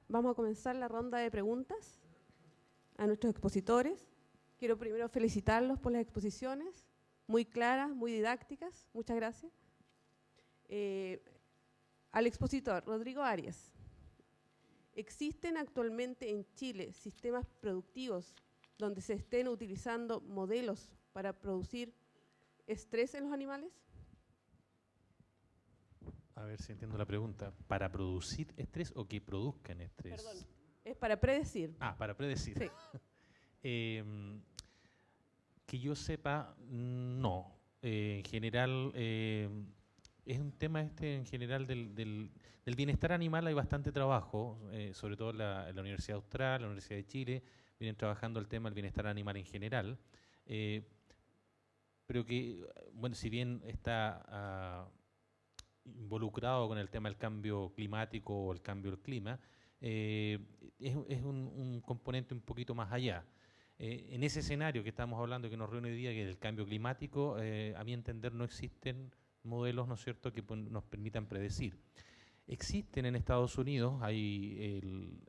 vamos a comenzar la ronda de preguntas a nuestros expositores. Quiero primero felicitarlos por las exposiciones, muy claras, muy didácticas. Muchas gracias. Al expositor, Rodrigo Arias. ¿Existen actualmente en Chile sistemas productivos donde se estén utilizando modelos para producir estrés en los animales? A ver si entiendo la pregunta. ¿Para producir estrés o que produzcan estrés? Perdón, es para predecir. Ah, para predecir. Sí. Que yo sepa, no. En general, es un tema en general del bienestar animal. Hay bastante trabajo, sobre todo en la Universidad Austral, la Universidad de Chile, vienen trabajando el tema del bienestar animal en general. Pero que, bueno, si bien está involucrado con el tema del cambio climático o el cambio del clima, es un componente un poquito más allá. En ese escenario que estamos hablando, que nos reúne hoy día, que es el cambio climático, a mi entender no existen modelos, ¿no es cierto?, que nos permitan predecir. Existen en Estados Unidos, hay el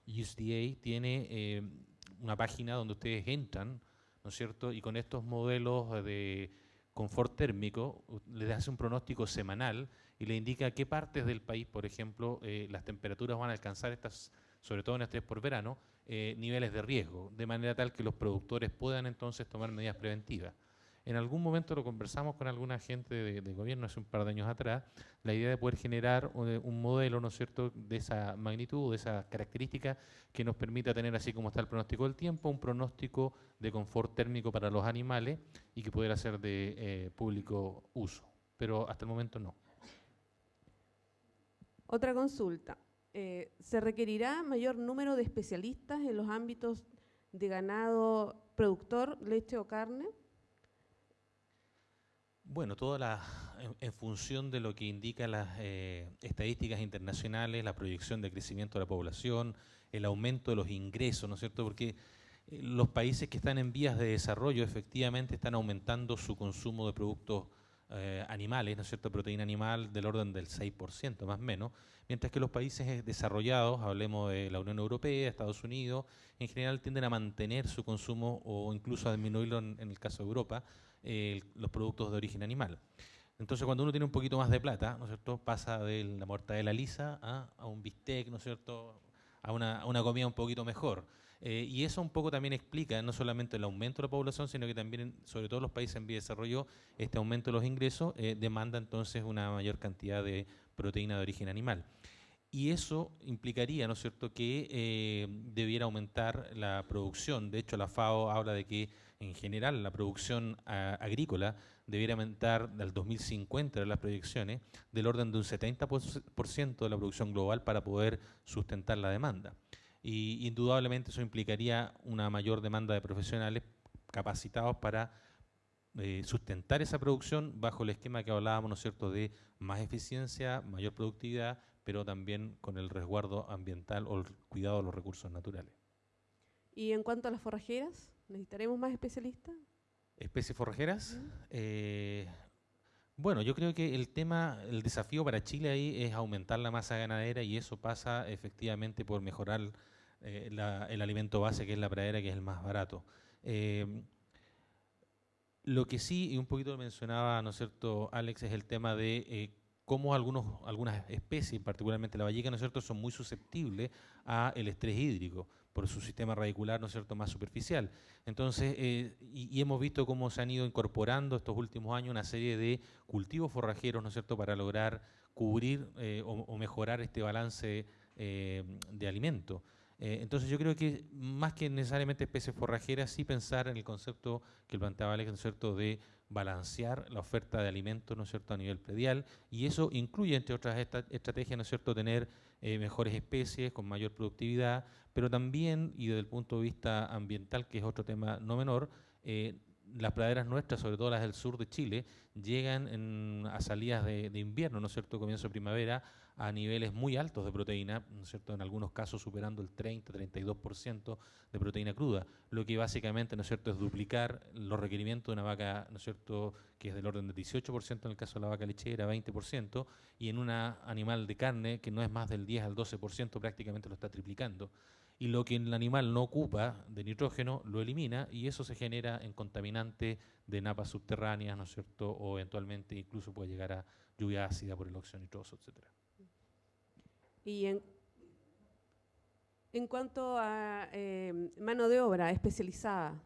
USDA tiene una página donde ustedes entran, ¿no es cierto?, y con estos modelos de confort térmico les hace un pronóstico semanal y le indica qué partes del país, por ejemplo, las temperaturas van a alcanzar estas, sobre todo en este por verano, niveles de riesgo, de manera tal que los productores puedan entonces tomar medidas preventivas. En algún momento lo conversamos con alguna gente de gobierno hace un par de años atrás, la idea de poder generar un modelo, ¿no es cierto?, de esa magnitud, de esas características que nos permita tener, así como está el pronóstico del tiempo, un pronóstico de confort térmico para los animales y que pudiera ser de público uso. Pero hasta el momento no. Otra consulta. ¿Se requerirá mayor número de especialistas en los ámbitos de ganado productor, leche o carne? Bueno, en función de lo que indican las estadísticas internacionales, la proyección de crecimiento de la población, el aumento de los ingresos, ¿no es cierto? Porque los países que están en vías de desarrollo efectivamente están aumentando su consumo de productos animales, ¿no es cierto?, proteína animal del orden del 6%, más o menos, mientras que los países desarrollados, hablemos de la Unión Europea, Estados Unidos, en general tienden a mantener su consumo o incluso a disminuirlo en el caso de Europa, los productos de origen animal. Entonces, cuando uno tiene un poquito más de plata, ¿no es cierto?, pasa de la mortadela lisa a un bistec, ¿no es cierto?, a una comida un poquito mejor. Y eso un poco también explica no solamente el aumento de la población, sino que también, sobre todo en los países en vía de desarrollo, este aumento de los ingresos demanda entonces una mayor cantidad de proteína de origen animal. Y eso implicaría, ¿no es cierto?, que debiera aumentar la producción. De hecho, la FAO habla de que en general la producción agrícola debiera aumentar al 2050 en las proyecciones del orden de un 70% de la producción global para poder sustentar la demanda. Y indudablemente eso implicaría una mayor demanda de profesionales capacitados para sustentar esa producción bajo el esquema que hablábamos, ¿no es cierto?, de más eficiencia, mayor productividad, pero también con el resguardo ambiental o el cuidado de los recursos naturales. ¿Y en cuanto a las forrajeras, necesitaremos más especialistas? ¿Especies forrajeras? Bueno, yo creo que el desafío para Chile ahí es aumentar la masa ganadera y eso pasa efectivamente por mejorar el alimento base, que es la pradera, que es el más barato. Lo que sí, y un poquito lo mencionaba, ¿no es cierto, Alex, es el tema de cómo algunas especies, particularmente la valleca, ¿no es cierto?, son muy susceptibles al estrés hídrico por su sistema radicular, ¿no es cierto?, más superficial. Entonces, y hemos visto cómo se han ido incorporando estos últimos años una serie de cultivos forrajeros, ¿no es cierto?, para lograr cubrir o mejorar este balance de alimento. Entonces yo creo que más que necesariamente especies forrajeras, sí pensar en el concepto que planteaba Alex, ¿no es cierto?, de balancear la oferta de alimentos, ¿no es cierto?, a nivel predial, y eso incluye, entre otras estrategias, ¿no es cierto?, tener mejores especies con mayor productividad, pero también, y desde el punto de vista ambiental, que es otro tema no menor, las praderas nuestras, sobre todo las del sur de Chile, llegan a salidas de invierno, ¿no es cierto?, comienzo de primavera, a niveles muy altos de proteína, ¿no es cierto?, en algunos casos superando el 30-32% de proteína cruda, lo que básicamente, ¿no es cierto?, es duplicar los requerimientos de una vaca, ¿no es cierto?, que es del orden del 18% en el caso de la vaca lechera, 20%, y en un animal de carne que no es más del 10 al 12%, prácticamente lo está triplicando. Y lo que el animal no ocupa de nitrógeno lo elimina, y eso se genera en contaminante de napas subterráneas, ¿no es cierto?, o eventualmente incluso puede llegar a lluvia ácida por el óxido nitroso, etcétera. Y en cuanto a mano de obra especializada,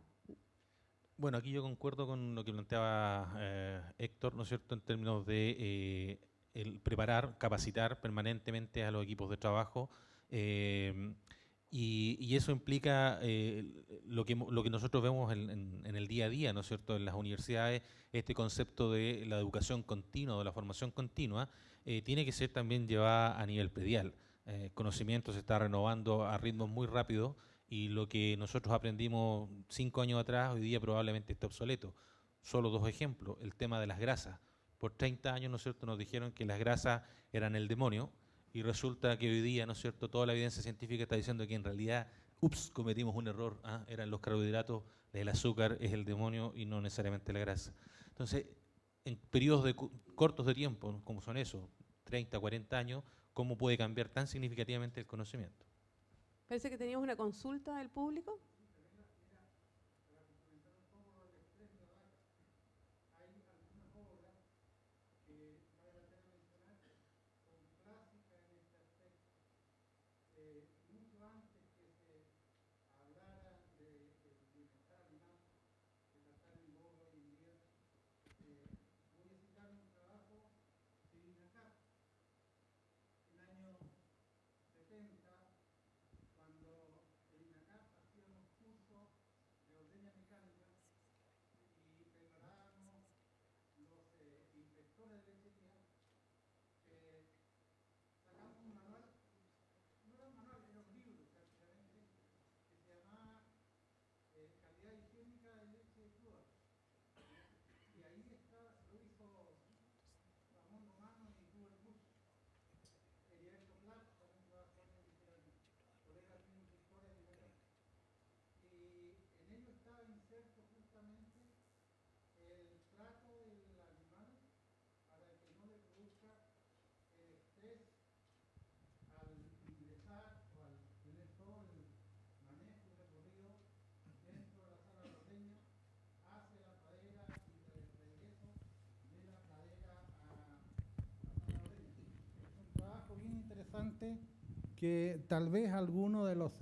Bueno, aquí yo concuerdo con lo que planteaba Héctor, ¿no es cierto?, en términos de el preparar, capacitar permanentemente a los equipos de trabajo, y eso implica lo que nosotros vemos en el día a día, ¿no es cierto?, en las universidades, este concepto de la educación continua, de la formación continua, tiene que ser también llevada a nivel predial. Conocimiento se está renovando a ritmos muy rápidos, y lo que nosotros aprendimos 5 años atrás, hoy día probablemente está obsoleto. Solo 2 ejemplos. El tema de las grasas. Por 30 años, ¿no es cierto?, nos dijeron que las grasas eran el demonio, y resulta que hoy día, ¿no es cierto?, toda la evidencia científica está diciendo que en realidad, cometimos un error, eran los carbohidratos, el azúcar es el demonio y no necesariamente la grasa. Entonces, en periodos cortos de tiempo, ¿no?, como son esos, 30, 40 años, ¿cómo puede cambiar tan significativamente el conocimiento? parece que teníamos una consulta del público. Que tal vez alguno de los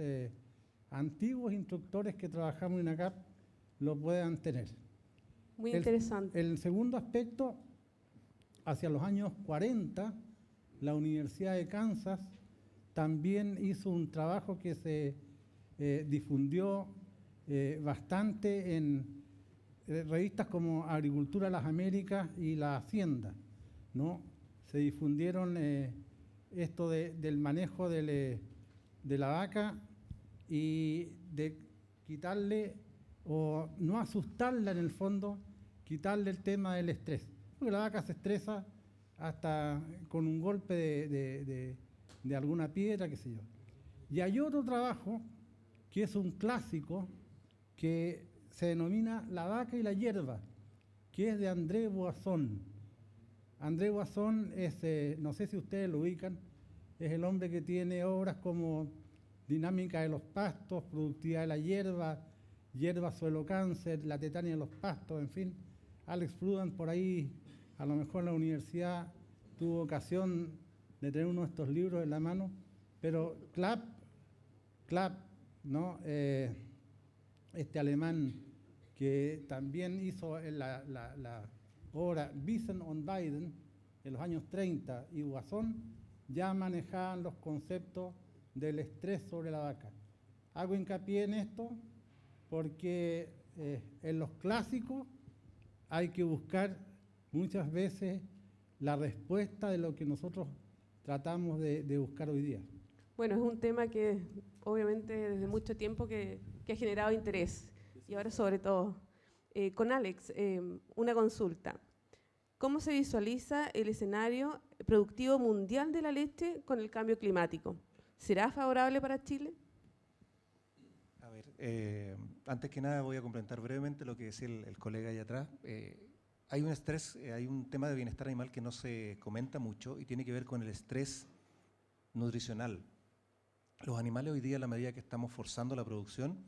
antiguos instructores que trabajamos en INACAP lo puedan tener. Muy interesante. El segundo aspecto, hacia los años 40, la Universidad de Kansas también hizo un trabajo que se difundió bastante en revistas como Agricultura de las Américas y La Hacienda, ¿no? Se difundieron esto del manejo de la vaca y de quitarle, o no asustarla en el fondo, quitarle el tema del estrés. Porque la vaca se estresa hasta con un golpe de alguna piedra, qué sé yo. Y hay otro trabajo que es un clásico que se denomina La vaca y la hierba, que es de André Boisson. André Boisson es, no sé si ustedes lo ubican, es el hombre que tiene obras como Dinámica de los pastos, Productividad de la hierba, Hierba, suelo, cáncer, La tetania de los pastos, en fin. Alex Prudent por ahí, a lo mejor en la universidad tuvo ocasión de tener uno de estos libros en la mano, pero Klapp, ¿no? Este alemán que también hizo la obra Wissen und Weiden en los años 30 y Boisson, ya manejaban los conceptos del estrés sobre la vaca. Hago hincapié en esto porque en los clásicos hay que buscar muchas veces la respuesta de lo que nosotros tratamos de buscar hoy día. Bueno, es un tema que obviamente desde mucho tiempo que ha generado interés, y ahora sobre todo. Con Alex, una consulta. ¿Cómo se visualiza el escenario productivo mundial de la leche con el cambio climático? ¿Será favorable para Chile? A ver, antes que nada voy a complementar brevemente lo que decía el colega allá atrás. Hay un estrés, hay un tema de bienestar animal que no se comenta mucho y tiene que ver con el estrés nutricional. Los animales hoy día, a la medida que estamos forzando la producción,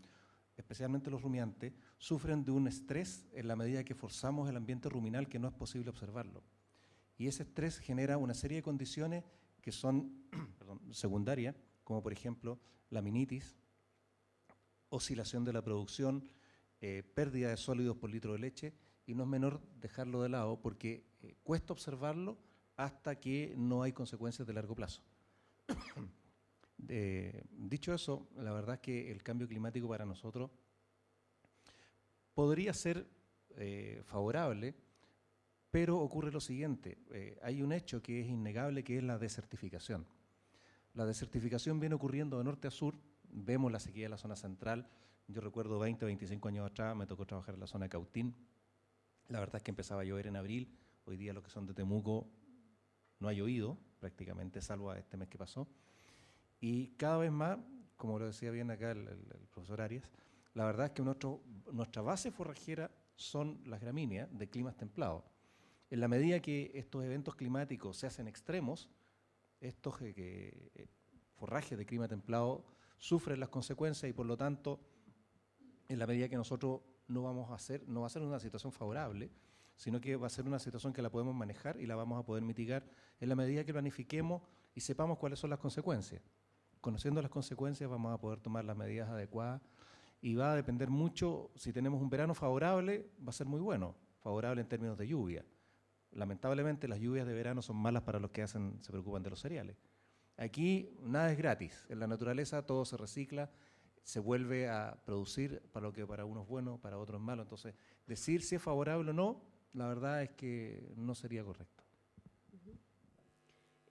especialmente los rumiantes, sufren de un estrés en la medida que forzamos el ambiente ruminal que no es posible observarlo. Y ese estrés genera una serie de condiciones que son secundarias, como por ejemplo la minitis, oscilación de la producción, pérdida de sólidos por litro de leche, y no es menor dejarlo de lado porque cuesta observarlo hasta que no hay consecuencias de largo plazo. Dicho eso, la verdad es que el cambio climático para nosotros podría ser favorable, pero ocurre lo siguiente, hay un hecho que es innegable, que es la desertificación. La desertificación viene ocurriendo de norte a sur, vemos la sequía de la zona central. Yo recuerdo 20 o 25 años atrás me tocó trabajar en la zona de Cautín. La verdad es que empezaba a llover en abril, hoy día los que son de Temuco no ha llovido prácticamente, salvo a este mes que pasó. Y cada vez más, como lo decía bien acá el profesor Arias, la verdad es que nuestra base forrajera son las gramíneas de climas templados. En la medida que estos eventos climáticos se hacen extremos, estos forrajes de clima templado sufren las consecuencias y por lo tanto, en la medida que nosotros no va a ser una situación favorable, sino que va a ser una situación que la podemos manejar y la vamos a poder mitigar en la medida que planifiquemos y sepamos cuáles son las consecuencias. Conociendo las consecuencias vamos a poder tomar las medidas adecuadas y va a depender mucho, si tenemos un verano favorable, va a ser muy bueno, favorable en términos de lluvia. Lamentablemente las lluvias de verano son malas para los que se preocupan de los cereales. Aquí nada es gratis, en la naturaleza todo se recicla, se vuelve a producir para lo que para unos es bueno, para otros es malo. Entonces, decir si es favorable o no, la verdad es que no sería correcto.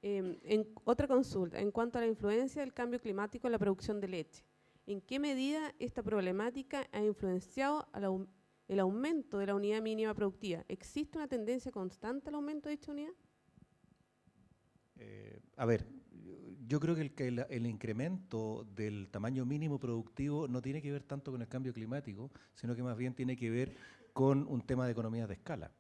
En otra consulta, en cuanto a la influencia del cambio climático en la producción de leche, ¿en qué medida esta problemática ha influenciado el aumento de la unidad mínima productiva? ¿Existe una tendencia constante al aumento de dicha unidad? A ver, yo creo que el incremento del tamaño mínimo productivo no tiene que ver tanto con el cambio climático, sino que más bien tiene que ver con un tema de economías de escala.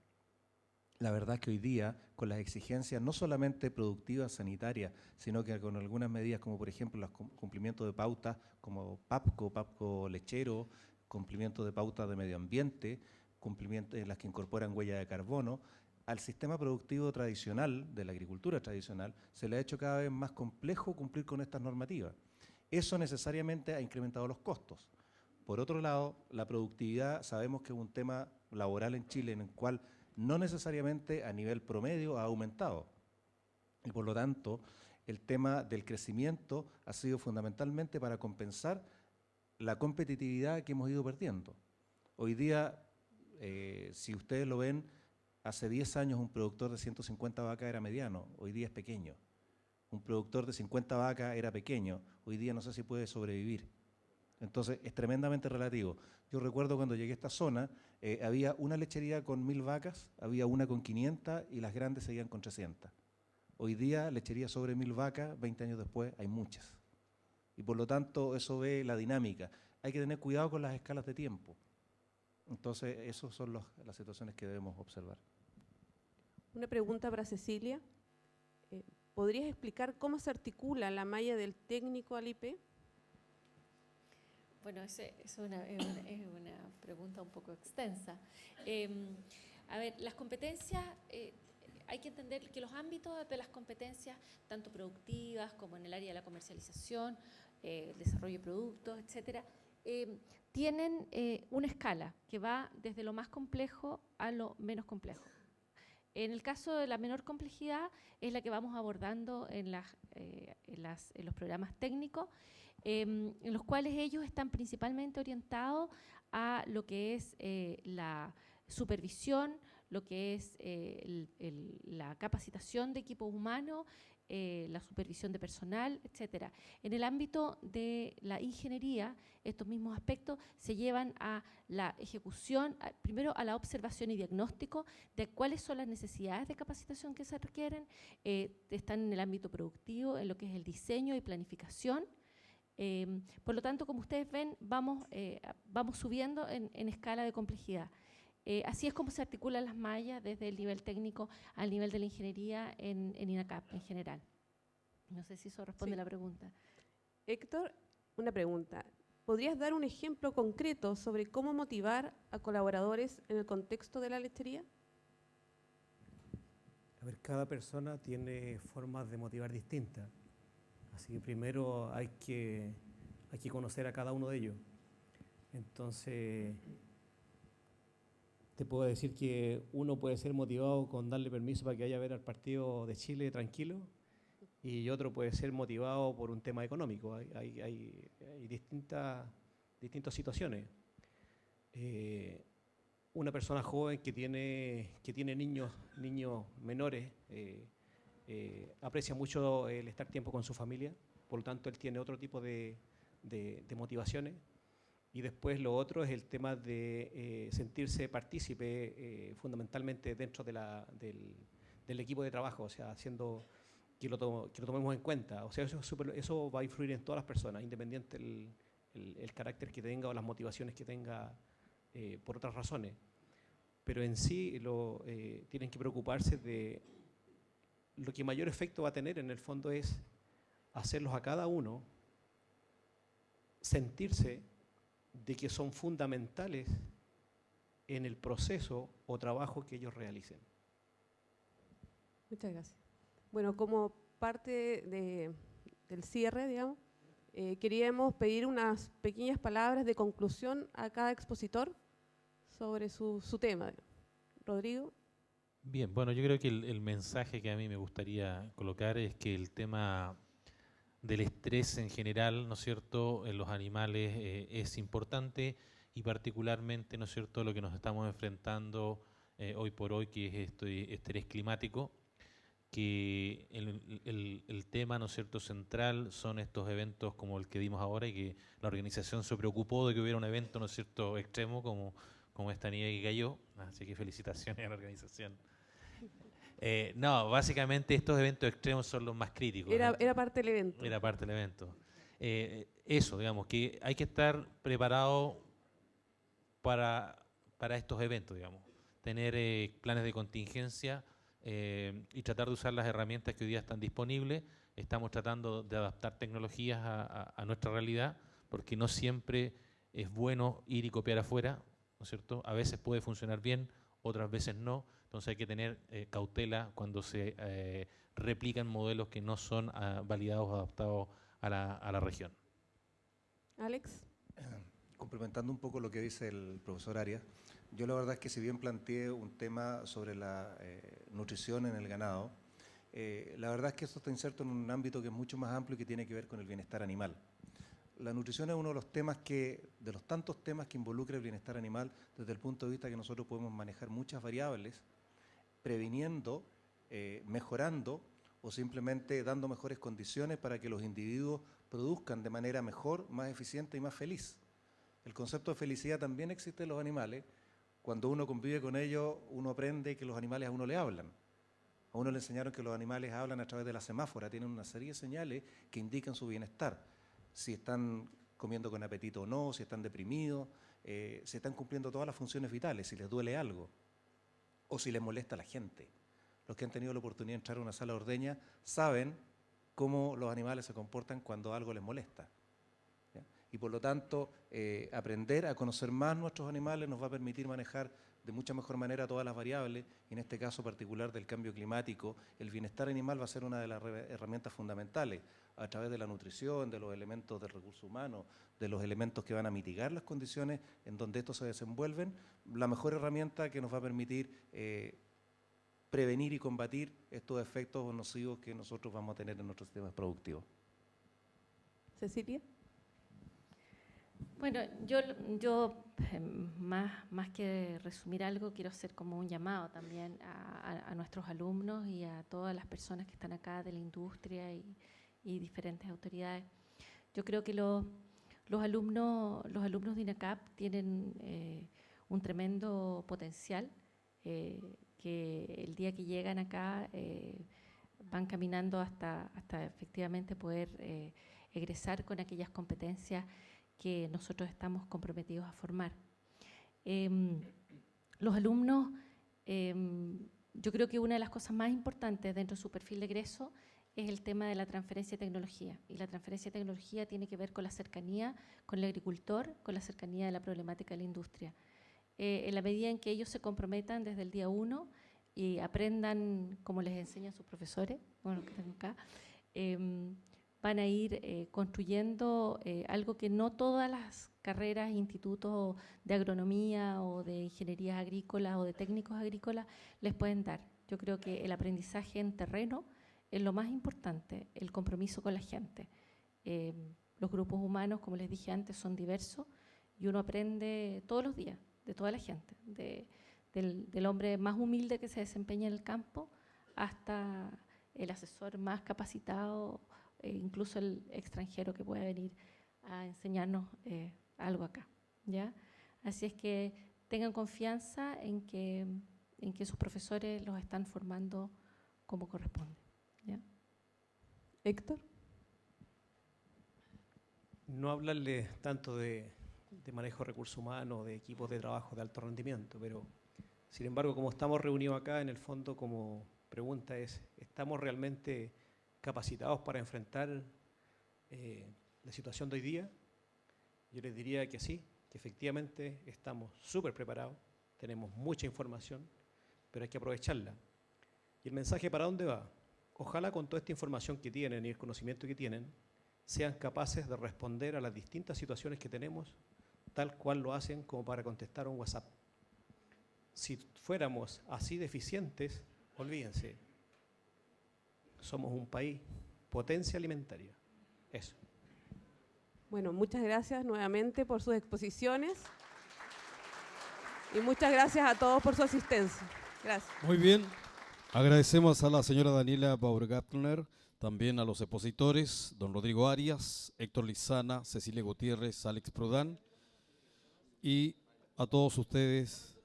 La verdad es que hoy día, con las exigencias no solamente productivas, sanitarias, sino que con algunas medidas como por ejemplo los cumplimientos de pautas como PAPCO lechero, cumplimiento de pautas de medio ambiente, cumplimientos en las que incorporan huella de carbono, al sistema productivo tradicional, de la agricultura tradicional, se le ha hecho cada vez más complejo cumplir con estas normativas. Eso necesariamente ha incrementado los costos. Por otro lado, la productividad, sabemos que es un tema laboral en Chile en el cual no necesariamente a nivel promedio ha aumentado. Y por lo tanto, el tema del crecimiento ha sido fundamentalmente para compensar la competitividad que hemos ido perdiendo. Hoy día, si ustedes lo ven, hace 10 años un productor de 150 vacas era mediano, hoy día es pequeño. Un productor de 50 vacas era pequeño, hoy día no sé si puede sobrevivir. Entonces es tremendamente relativo. Yo recuerdo cuando llegué a esta zona, había una lechería con 1000 vacas, había una con 500 y las grandes seguían con 300. Hoy día, lechería sobre 1000 vacas, 20 años después, hay muchas. Y por lo tanto, eso ve la dinámica. Hay que tener cuidado con las escalas de tiempo. Entonces, esas son las situaciones que debemos observar. Una pregunta para Cecilia. ¿Podrías explicar cómo se articula la malla del técnico al IP? Bueno, es una pregunta un poco extensa. A ver, las competencias, hay que entender que los ámbitos de las competencias, tanto productivas como en el área de la comercialización, el desarrollo de productos, etcétera, tienen una escala que va desde lo más complejo a lo menos complejo. En el caso de la menor complejidad es la que vamos abordando en los programas técnicos, en los cuales ellos están principalmente orientados a lo que es la supervisión, lo que es la capacitación de equipos humanos, la supervisión de personal, etcétera. En el ámbito de la ingeniería, estos mismos aspectos se llevan a la ejecución, primero a la observación y diagnóstico de cuáles son las necesidades de capacitación que se requieren, están en el ámbito productivo, en lo que es el diseño y planificación. Por lo tanto, como ustedes ven, vamos subiendo en escala de complejidad. Así es como se articulan las mallas desde el nivel técnico al nivel de la ingeniería en INACAP en general. No sé si eso responde a la pregunta. Héctor, una pregunta. ¿Podrías dar un ejemplo concreto sobre cómo motivar a colaboradores en el contexto de la lechería? A ver, cada persona tiene formas de motivar distintas. Así que primero hay que conocer a cada uno de ellos. Entonces, te puedo decir que uno puede ser motivado con darle permiso para que vaya a ver al partido de Chile tranquilo, y otro puede ser motivado por un tema económico. Hay distintas situaciones. Una persona joven que tiene niños menores aprecia mucho el estar tiempo con su familia, por lo tanto él tiene otro tipo de motivaciones. Y después lo otro es el tema de sentirse partícipe fundamentalmente dentro del equipo de trabajo, o sea, haciendo que lo tomemos en cuenta. O sea, eso va a influir en todas las personas, independiente el carácter que tenga o las motivaciones que tenga por otras razones. Pero en sí tienen que preocuparse de lo que mayor efecto va a tener en el fondo es hacerlos a cada uno sentirse de que son fundamentales en el proceso o trabajo que ellos realicen. Muchas gracias. Bueno, como parte del cierre, digamos, queríamos pedir unas pequeñas palabras de conclusión a cada expositor sobre su tema. Rodrigo. Bien, bueno, yo creo que el mensaje que a mí me gustaría colocar es que el tema del estrés en general, ¿no es cierto?, en los animales es importante, y particularmente, ¿no es cierto?, lo que nos estamos enfrentando hoy por hoy, que es este estrés climático, que el tema, ¿no es cierto?, central son estos eventos como el que dimos ahora, y que la organización se preocupó de que hubiera un evento, ¿no es cierto?, extremo como esta nieve que cayó, así que felicitaciones a la organización. No, básicamente estos eventos extremos son los más críticos. Era parte del evento. Era parte del evento. Eso, digamos, que hay que estar preparado para estos eventos, digamos. Tener planes de contingencia y tratar de usar las herramientas que hoy día están disponibles. Estamos tratando de adaptar tecnologías a nuestra realidad, porque no siempre es bueno ir y copiar afuera, ¿no es cierto? A veces puede funcionar bien, otras veces no. Entonces hay que tener cautela cuando se replican modelos que no son validados o adaptados a la región. Alex. Complementando un poco lo que dice el profesor Arias, yo la verdad es que si bien planteé un tema sobre la nutrición en el ganado, la verdad es que esto está inserto en un ámbito que es mucho más amplio y que tiene que ver con el bienestar animal. La nutrición es uno de los temas de los tantos temas que involucra el bienestar animal, desde el punto de vista que nosotros podemos manejar muchas variables, previniendo, mejorando o simplemente dando mejores condiciones para que los individuos produzcan de manera mejor, más eficiente y más feliz. El concepto de felicidad también existe en los animales. Cuando uno convive con ellos, uno aprende que los animales a uno le hablan. A uno le enseñaron que los animales hablan a través de la semáfora, tienen una serie de señales que indican su bienestar. Si están comiendo con apetito o no, si están deprimidos, si están cumpliendo todas las funciones vitales, si les duele algo o si les molesta a la gente. Los que han tenido la oportunidad de entrar a una sala de ordeña saben cómo los animales se comportan cuando algo les molesta. ¿Ya? Y por lo tanto, aprender a conocer más nuestros animales nos va a permitir manejar de mucha mejor manera todas las variables, y en este caso particular del cambio climático, el bienestar animal va a ser una de las herramientas fundamentales, a través de la nutrición, de los elementos del recurso humano, de los elementos que van a mitigar las condiciones en donde estos se desenvuelven, la mejor herramienta que nos va a permitir prevenir y combatir estos efectos nocivos que nosotros vamos a tener en nuestros sistemas productivos. Cecilia. Bueno, más que resumir algo, quiero hacer como un llamado también a nuestros alumnos y a todas las personas que están acá de la industria y diferentes autoridades. Yo creo que los alumnos de INACAP tienen un tremendo potencial, que el día que llegan acá van caminando hasta efectivamente poder egresar con aquellas competencias que nosotros estamos comprometidos a formar. Los alumnos, yo creo que una de las cosas más importantes dentro de su perfil de egreso es el tema de la transferencia de tecnología. Y la transferencia de tecnología tiene que ver con la cercanía con el agricultor, con la cercanía de la problemática de la industria. En la medida en que ellos se comprometan desde el día 1 y aprendan como les enseñan sus profesores, bueno, que tengo acá, van a ir construyendo algo que no todas las carreras, institutos de agronomía o de ingenierías agrícolas o de técnicos agrícolas les pueden dar. Yo creo que el aprendizaje en terreno es lo más importante, el compromiso con la gente. Los grupos humanos, como les dije antes, son diversos y uno aprende todos los días de toda la gente, del hombre más humilde que se desempeña en el campo hasta el asesor más capacitado, incluso el extranjero que pueda venir a enseñarnos algo acá, ¿ya? Así es que tengan confianza en que sus profesores los están formando como corresponde, ¿ya? Héctor. No hablarle tanto de manejo de recursos humanos, de equipos de trabajo de alto rendimiento, pero sin embargo, como estamos reunidos acá, en el fondo, como pregunta es, ¿estamos realmente capacitados para enfrentar la situación de hoy día? Yo les diría que sí, que efectivamente estamos súper preparados, tenemos mucha información, pero hay que aprovecharla. ¿Y el mensaje para dónde va? Ojalá con toda esta información que tienen y el conocimiento que tienen, sean capaces de responder a las distintas situaciones que tenemos, tal cual lo hacen como para contestar un WhatsApp. Si fuéramos así deficientes, olvídense, somos un país potencia alimentaria. Eso. Bueno, muchas gracias nuevamente por sus exposiciones y muchas gracias a todos por su asistencia. Gracias. Muy bien. Agradecemos a la señora Daniela Baumgartner, también a los expositores, don Rodrigo Arias, Héctor Lizana, Cecilia Gutiérrez, Alex Prodan, y a todos ustedes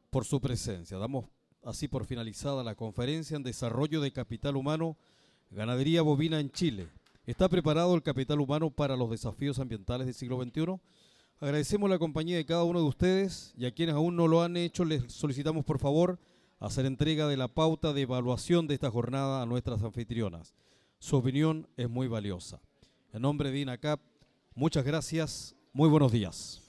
por su presencia. Damos así por finalizada la conferencia en desarrollo de capital humano, ganadería bovina en Chile. ¿Está preparado el capital humano para los desafíos ambientales del siglo XXI? Agradecemos la compañía de cada uno de ustedes y a quienes aún no lo han hecho les solicitamos por favor hacer entrega de la pauta de evaluación de esta jornada a nuestras anfitrionas. Su opinión es muy valiosa. En nombre de INACAP, muchas gracias, muy buenos días.